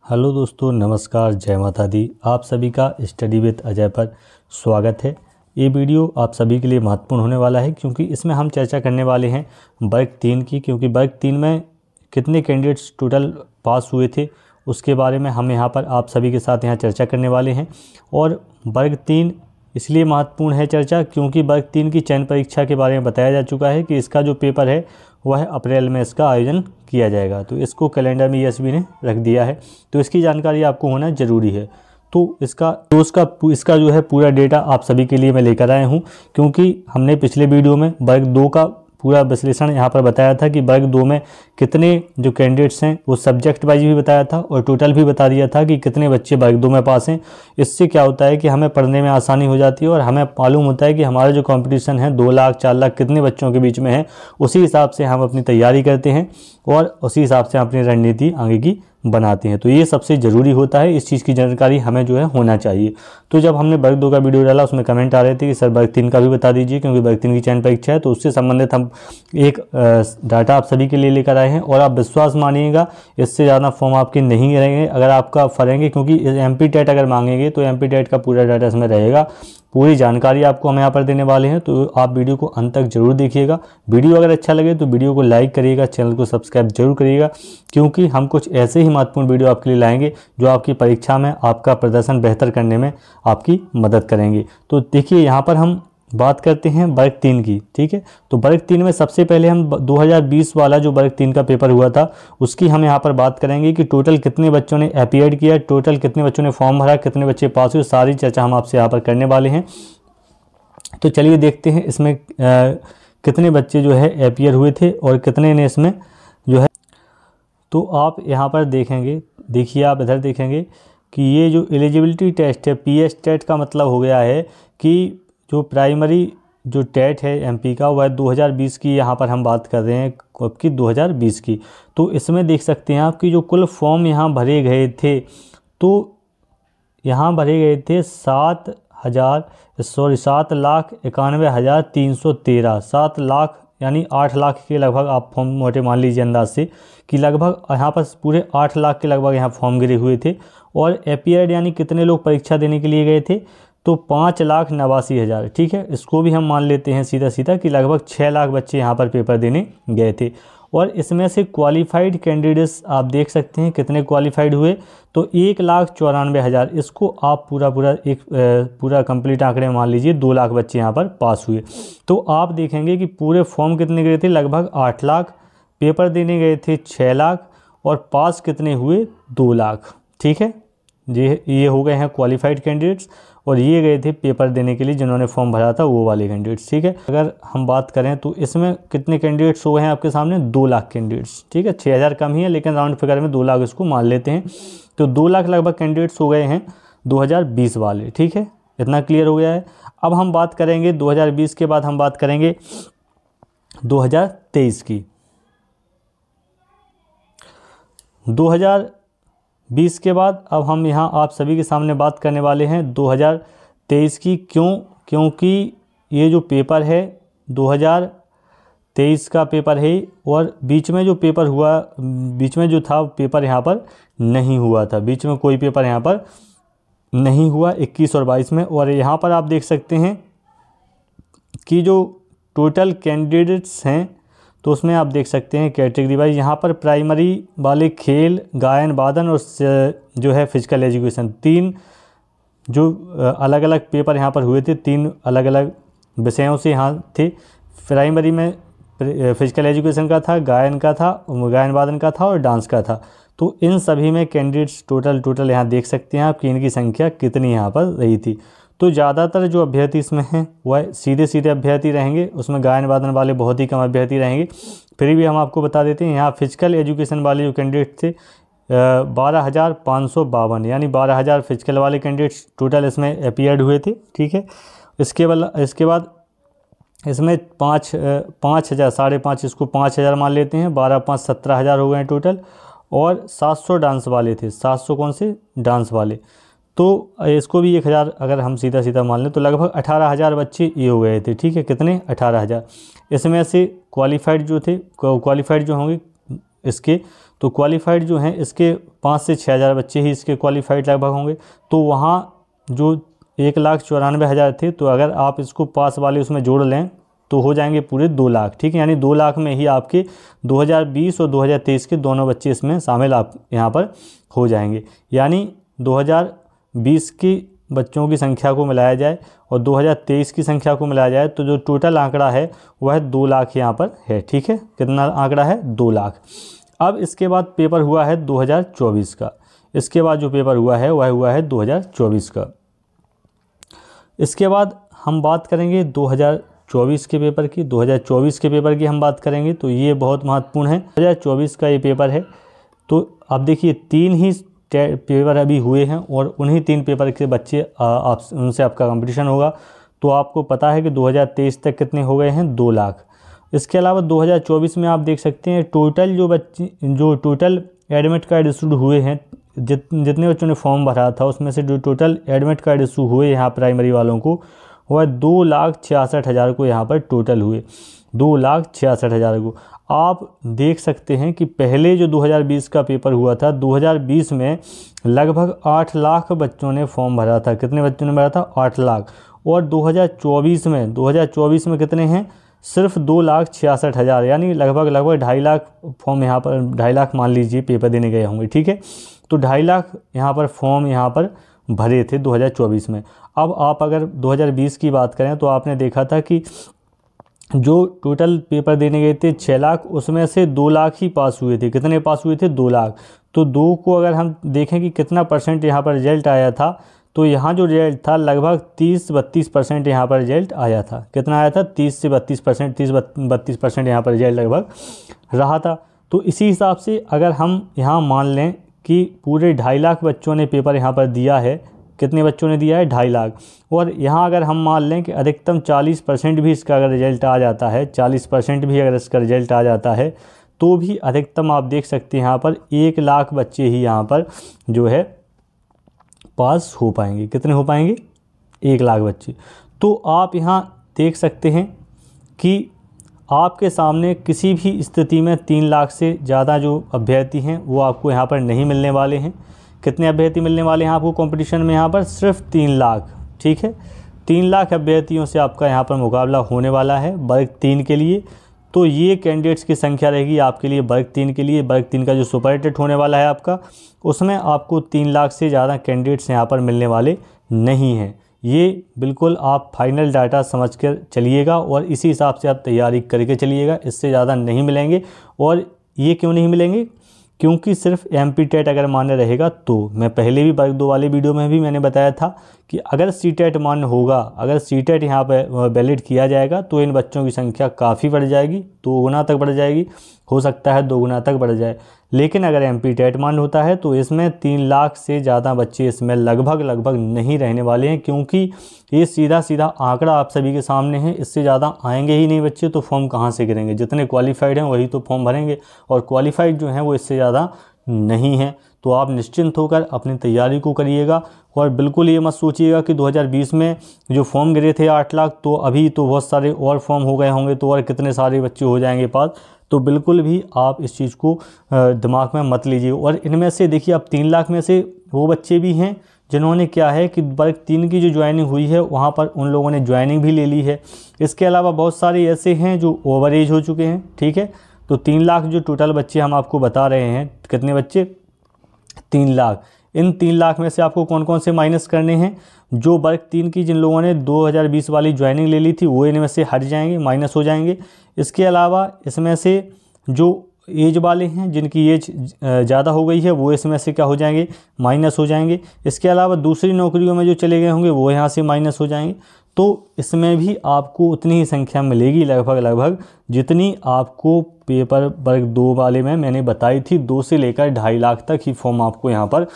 Hello दोस्तों, नमस्कार, जय माता दी। आप सभी का स्टडी विद अजय पर स्वागत है। ये वीडियो आप सभी के लिए महत्वपूर्ण होने वाला है क्योंकि इसमें हम चर्चा करने वाले हैं वर्ग 3 की। क्योंकि वर्ग 3 में कितने कैंडिडेट्स टोटल पास हुए थे उसके बारे में हम यहाँ पर आप सभी के साथ यहाँ चर्चा करने वाले हैं। और वर्ग 3 इसलिए महत्वपूर्ण है चर्चा क्योंकि वर्ग 3 की चयन परीक्षा के बारे में बताया जा चुका है कि इसका जो पेपर है वह अप्रैल में इसका आयोजन किया जाएगा। तो इसको कैलेंडर में ईएसबी ने रख दिया है, तो इसकी जानकारी आपको होना ज़रूरी है। तो इसका जो है पूरा डेटा आप सभी के लिए मैं लेकर आया हूँ क्योंकि हमने पिछले वीडियो में वर्ग 2 का पूरा विश्लेषण यहाँ पर बताया था कि वर्ग 2 में कितने जो कैंडिडेट्स हैं वो सब्जेक्ट वाइज भी बताया था और टोटल भी बता दिया था कि कितने बच्चे वर्ग 2 में पास हैं। इससे क्या होता है कि हमें पढ़ने में आसानी हो जाती है और हमें मालूम होता है कि हमारा जो कंपटीशन है 2 लाख 4 लाख कितने बच्चों के बीच में है, उसी हिसाब से हम अपनी तैयारी करते हैं और उसी हिसाब से अपनी रणनीति आगे की बनाते हैं। तो ये सबसे ज़रूरी होता है, इस चीज़ की जानकारी हमें जो है होना चाहिए। तो जब हमने वर्ग 2 का वीडियो डाला उसमें कमेंट आ रहे थे कि सर वर्ग 3 का भी बता दीजिए क्योंकि वर्ग 3 की चयन परीक्षा है। तो उससे संबंधित हम एक डाटा आप सभी के लिए लेकर आए हैं और आप विश्वास मानिएगा इससे ज़्यादा फॉर्म आपके नहीं रहेंगे अगर आपका फरेंगे, क्योंकि एमपी टेट अगर मांगेंगे तो एमपी टेट का पूरा डाटा इसमें रहेगा। पूरी जानकारी आपको हम यहाँ पर देने वाले हैं, तो आप वीडियो को अंत तक जरूर देखिएगा। वीडियो अगर अच्छा लगे तो वीडियो को लाइक करिएगा, चैनल को सब्सक्राइब जरूर करिएगा क्योंकि हम कुछ ऐसे ही महत्वपूर्ण वीडियो आपके लिए लाएंगे जो आपकी परीक्षा में आपका प्रदर्शन बेहतर करने में आपकी मदद करेंगे। तो देखिए यहाँ पर हम बात करते हैं वर्ग 3 की, ठीक है। तो वर्ग 3 में सबसे पहले हम 2020 वाला जो वर्ग 3 का पेपर हुआ था उसकी हम यहाँ पर बात करेंगे कि टोटल कितने बच्चों ने अपीयर किया, टोटल कितने बच्चों ने फॉर्म भरा, कितने बच्चे पास हुए, सारी चर्चा हम आपसे यहाँ पर करने वाले हैं। तो चलिए देखते हैं इसमें कितने बच्चे जो है अपीयर हुए थे और कितने ने इसमें जो है। तो आप यहाँ पर देखेंगे, देखिए आप इधर देखेंगे कि ये जो एलिजिबिलिटी टेस्ट है, पीएस टेट का मतलब हो गया है कि जो प्राइमरी जो टेट है एमपी का वह 2020 की यहाँ पर हम बात कर रहे हैं कब की, 2020 की। तो इसमें देख सकते हैं आपकी जो कुल फॉर्म यहाँ भरे गए थे, तो यहाँ भरे गए थे 7,91,313, 7 लाख यानी 8 लाख के लगभग आप फॉर्म मोटे मान लीजिए अंदाज से कि लगभग यहाँ पर पूरे 8 लाख के लगभग यहाँ फॉर्म गिरे हुए थे। और अपीयर्ड यानी कितने लोग परीक्षा देने के लिए गए थे, तो 5,89,000, ठीक है। इसको भी हम मान लेते हैं सीधा सीधा कि लगभग 6 लाख बच्चे यहाँ पर पेपर देने गए थे। और इसमें से क्वालिफाइड कैंडिडेट्स आप देख सकते हैं कितने क्वालिफाइड हुए, तो 1,94,000। इसको आप पूरा कंप्लीट आंकड़े मान लीजिए 2 लाख बच्चे यहाँ पर पास हुए। तो आप देखेंगे कि पूरे फॉर्म कितने गए थे, लगभग 8 लाख, पेपर देने गए थे 6 लाख और पास कितने हुए 2 लाख, ठीक है। ये हो गए हैं क्वालिफाइड कैंडिडेट्स और ये गए थे पेपर देने के लिए जिन्होंने फॉर्म भरा था वो वाले कैंडिडेट्स, ठीक है। अगर हम बात करें तो इसमें कितने कैंडिडेट्स हो गए हैं आपके सामने, 2 लाख कैंडिडेट्स, ठीक है। 6,000 कम ही है लेकिन राउंड फिगर में 2 लाख इसको मान लेते हैं। तो 2 लाख लगभग कैंडिडेट्स हो गए हैं 2020 वाले, ठीक है। इतना क्लियर हो गया है। अब हम बात करेंगे 2020 के बाद हम बात करेंगे 2023 की। 2020 के बाद अब हम यहाँ आप सभी के सामने बात करने वाले हैं 2023 की। क्योंकि ये जो पेपर है 2023 का पेपर है और बीच में जो पेपर हुआ, बीच में जो था पेपर यहाँ पर नहीं हुआ था, बीच में कोई पेपर यहाँ पर नहीं हुआ 21 और 22 में। और यहाँ पर आप देख सकते हैं कि जो टोटल कैंडिडेट्स हैं तो उसमें आप देख सकते हैं कैटेगरी वाइज यहाँ पर प्राइमरी वाले खेल, गायन वादन और जो है फिजिकल एजुकेशन, 3 जो अलग अलग पेपर यहाँ पर हुए थे, 3 अलग अलग विषयों से यहाँ थे। प्राइमरी में फिजिकल एजुकेशन का था, गायन का था, गायन वादन का था और डांस का था। तो इन सभी में कैंडिडेट्स टोटल यहाँ देख सकते हैं आप कि इनकी संख्या कितनी यहाँ पर रही थी। तो ज़्यादातर जो अभ्यर्थी इसमें हैं वह सीधे अभ्यर्थी रहेंगे, उसमें गायन वादन वाले बहुत ही कम अभ्यर्थी रहेंगे। फिर भी हम आपको बता देते हैं यहाँ फिजिकल एजुकेशन वाले जो कैंडिडेट थे 12,552 यानी 12,000 फिजिकल वाले कैंडिडेट्स टोटल इसमें अपीयर्ड हुए थे, ठीक है। इसके बाद इसमें 5,000 5,500 इसको 5,000 मान लेते हैं, 12,5 17,000 हो गए हैं टोटल। और 700 डांस वाले थे, 700 कौन से डांस वाले, तो इसको भी 1,000 अगर हम सीधा मान लें तो लगभग 18,000 बच्चे ये हो गए थे, ठीक है। कितने 18,000। इसमें से क्वालिफाइड जो होंगे इसके, तो क्वालिफाइड जो हैं इसके 5 से 6 हज़ार बच्चे ही इसके क्वालिफाइड लगभग होंगे। तो वहाँ जो 1,94,000 थे, तो अगर आप इसको पास वाले उसमें जोड़ लें तो हो जाएंगे पूरे 2 लाख, ठीक है। यानी 2 लाख में ही आपके 2020 और 2023 के दोनों बच्चे इसमें शामिल आप यहाँ पर हो जाएंगे। यानी 2020 की बच्चों की संख्या को मिलाया जाए और 2023 की संख्या को मिलाया जाए तो जो टोटल आंकड़ा है वह 2 लाख यहाँ पर है, ठीक है। कितना आंकड़ा है? 2 लाख। अब इसके बाद पेपर हुआ है 2024 का। इसके बाद जो पेपर हुआ है वह हुआ है 2024 का। इसके बाद हम बात करेंगे 2024 के पेपर की। 2024 के पेपर की हम बात करेंगे तो ये बहुत महत्वपूर्ण है। 2024 का ये पेपर है। तो अब देखिए 3 ही पेपर अभी हुए हैं और उन्हीं 3 पेपर के बच्चे उनसे आपका कंपटीशन होगा। तो आपको पता है कि 2023 तक कितने हो गए हैं? 2 लाख। इसके अलावा 2024 में आप देख सकते हैं टोटल जो टोटल एडमिट कार्ड इशूड हुए हैं, जितने बच्चों ने फॉर्म भरा था उसमें से जो टोटल एडमिट कार्ड इशू हुए यहाँ प्राइमरी वालों को वह 2,66,000 को यहाँ पर टोटल हुए। 2,66,000 को आप देख सकते हैं कि पहले जो 2020 का पेपर हुआ था, 2020 में लगभग 8 लाख बच्चों ने फॉर्म भरा था। कितने बच्चों ने भरा था? 8 लाख। और 2024 में कितने हैं? सिर्फ 2,66,000, यानी लगभग 2.5 लाख फॉर्म यहाँ पर, 2.5 लाख मान लीजिए पेपर देने गए होंगे, ठीक है। तो 2.5 लाख यहाँ पर फॉर्म यहाँ पर भरे थे 2024 में। अब आप अगर 2020 की बात करें तो आपने देखा था कि जो टोटल पेपर देने गए थे 6 लाख, उसमें से 2 लाख ही पास हुए थे। कितने पास हुए थे? 2 लाख। तो 2 को अगर हम देखें कि कितना परसेंट यहाँ पर रिजल्ट आया था, तो यहाँ जो रिजल्ट था लगभग 30-32% यहाँ पर रिजल्ट आया था। कितना आया था? 30-32%, 30-32% यहाँ पर रिजल्ट लगभग रहा था। तो इसी हिसाब से अगर हम यहाँ मान लें कि पूरे 2.5 लाख बच्चों ने पेपर यहाँ पर दिया है। कितने बच्चों ने दिया है? 2.5 लाख। और यहाँ अगर हम मान लें कि अधिकतम 40% भी इसका अगर रिजल्ट आ जाता है, 40% भी अगर इसका रिजल्ट आ जाता है, तो भी अधिकतम आप देख सकते हैं यहाँ पर 1 लाख बच्चे ही यहाँ पर जो है पास हो पाएंगे। कितने हो पाएंगे? 1 लाख बच्चे। तो आप यहाँ देख सकते हैं कि आपके सामने किसी भी स्थिति में 3 लाख से ज़्यादा जो अभ्यर्थी हैं वो आपको यहाँ पर नहीं मिलने वाले हैं। कितने अभ्यर्थी मिलने वाले हैं आपको कंपटीशन में? यहाँ पर सिर्फ 3 लाख, ठीक है। 3 लाख अभ्यर्थियों से आपका यहाँ पर मुकाबला होने वाला है वर्ग 3 के लिए। तो ये कैंडिडेट्स की संख्या रहेगी आपके लिए वर्ग 3 के लिए। वर्ग 3 का जो सुपर टेट होने वाला है आपका, उसमें आपको 3 लाख से ज़्यादा कैंडिडेट्स यहाँ पर मिलने वाले नहीं हैं। ये बिल्कुल आप फाइनल डाटा समझ कर चलिएगा और इसी हिसाब से आप तैयारी करके चलिएगा। इससे ज़्यादा नहीं मिलेंगे। और ये क्यों नहीं मिलेंगे? क्योंकि सिर्फ MP टेट अगर मान्य रहेगा तो, मैं पहले भी वर्ग 2 वाले वीडियो में भी मैंने बताया था कि अगर CTET मान्य होगा, अगर CTET यहाँ पर वैलिड किया जाएगा तो इन बच्चों की संख्या काफ़ी बढ़ जाएगी, 2 गुना तक बढ़ जाएगी, हो सकता है 2 गुना तक बढ़ जाए। लेकिन अगर MP टेट मान्य होता है तो इसमें 3 लाख से ज़्यादा बच्चे इसमें लगभग नहीं रहने वाले हैं, क्योंकि ये सीधा आंकड़ा आप सभी के सामने है। इससे ज़्यादा आएंगे ही नहीं बच्चे, तो फॉर्म कहाँ से गिरेंगे? जितने क्वालिफाइड हैं वही तो फॉर्म भरेंगे, और क्वालिफाइड जो हैं वो इससे ज़्यादा नहीं है। तो आप निश्चिंत होकर अपनी तैयारी को करिएगा और बिल्कुल ये मत सोचिएगा कि 2020 में जो फॉर्म गिरे थे 8 लाख, तो अभी तो बहुत सारे और फॉर्म हो गए होंगे तो और कितने सारे बच्चे हो जाएंगे पास। तो बिल्कुल भी आप इस चीज़ को दिमाग में मत लीजिए। और इनमें से देखिए, अब 3 लाख में से वो बच्चे भी हैं जिन्होंने क्या है कि वर्ग 3 की जो ज्वाइनिंग हुई है वहाँ पर उन लोगों ने ज्वाइनिंग भी ले ली है। इसके अलावा बहुत सारे ऐसे हैं जो ओवर एज हो चुके हैं, ठीक है। तो 3 लाख जो टोटल बच्चे हम आपको बता रहे हैं, कितने बच्चे? 3 लाख। इन 3 लाख में से आपको कौन कौन से माइनस करने हैं? जो वर्ग 3 की जिन लोगों ने 2020 वाली ज्वाइनिंग ले ली थी वो इनमें से हट जाएंगे, माइनस हो जाएंगे। इसके अलावा इसमें से जो एज वाले हैं, जिनकी एज ज़्यादा हो गई है, वो इसमें से क्या हो जाएंगे? माइनस हो जाएंगे। इसके अलावा दूसरी नौकरियों में जो चले गए होंगे वो यहाँ से माइनस हो जाएंगे। तो इसमें भी आपको उतनी ही संख्या मिलेगी लगभग जितनी आपको पेपर वर्ग 2 वाले में मैंने बताई थी। 2 से लेकर 2.5 लाख तक ही फॉर्म आपको यहाँ पर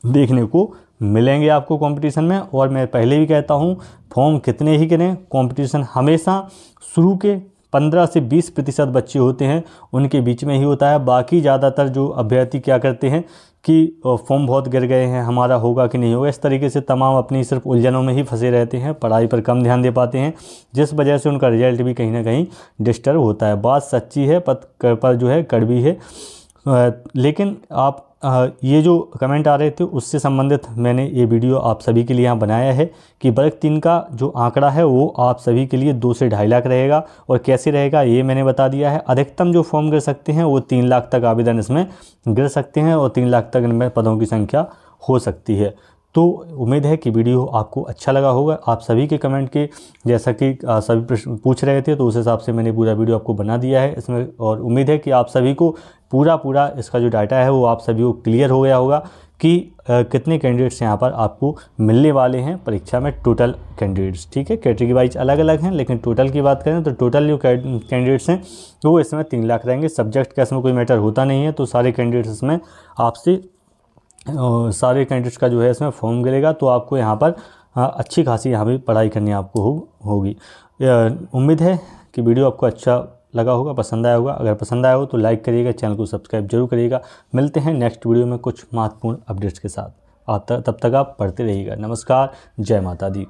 देखने को मिलेंगे आपको कंपटीशन में। और मैं पहले भी कहता हूँ, फॉर्म कितने ही गिरें, कंपटीशन हमेशा शुरू के 15 से 20% बच्चे होते हैं उनके बीच में ही होता है। बाकी ज़्यादातर जो अभ्यर्थी क्या करते हैं कि फॉर्म बहुत गिर गए हैं, हमारा होगा कि नहीं होगा, इस तरीके से तमाम अपनी सिर्फ उलझनों में ही फंसे रहते हैं, पढ़ाई पर कम ध्यान दे पाते हैं, जिस वजह से उनका रिजल्ट भी कहीं ना कहीं डिस्टर्ब होता है। बात सच्ची है पर जो है कड़वी है। लेकिन आप ये जो कमेंट आ रहे थे उससे संबंधित मैंने ये वीडियो आप सभी के लिए यहाँ बनाया है कि वर्ग 3 का जो आंकड़ा है वो आप सभी के लिए 2 से 2.5 लाख रहेगा। और कैसे रहेगा ये मैंने बता दिया है। अधिकतम जो फॉर्म गिर सकते हैं वो 3 लाख तक आवेदन इसमें गिर सकते हैं और 3 लाख तक इनमें पदों की संख्या हो सकती है। तो उम्मीद है कि वीडियो आपको अच्छा लगा होगा। आप सभी के कमेंट के जैसा कि सभी प्रश्न पूछ रहे थे तो उस हिसाब से मैंने पूरा वीडियो आपको बना दिया है इसमें। और उम्मीद है कि आप सभी को पूरा इसका जो डाटा है वो आप सभी को क्लियर हो गया होगा कि कितने कैंडिडेट्स यहाँ पर आपको मिलने वाले हैं परीक्षा में, टोटल कैंडिडेट्स। ठीक है, कैटेगरी वाइज अलग अलग हैं लेकिन टोटल की बात करें तो टोटल जो कैंडिडेट्स हैं वो इसमें 3 लाख रहेंगे। सब्जेक्ट का इसमें कोई मैटर होता नहीं है, तो सारे कैंडिडेट्स इसमें आपसे सारे कैंडिडेट्स का जो है इसमें फॉर्म गिरेगा। तो आपको यहाँ पर अच्छी खासी यहाँ भी पढ़ाई करनी आपको होगी। उम्मीद है कि वीडियो आपको अच्छा लगा होगा, पसंद आया होगा। अगर पसंद आया हो तो लाइक करिएगा, चैनल को सब्सक्राइब जरूर करिएगा। मिलते हैं नेक्स्ट वीडियो में कुछ महत्वपूर्ण अपडेट्स के साथ। तब तक आप पढ़ते रहिएगा। नमस्कार, जय माता दी।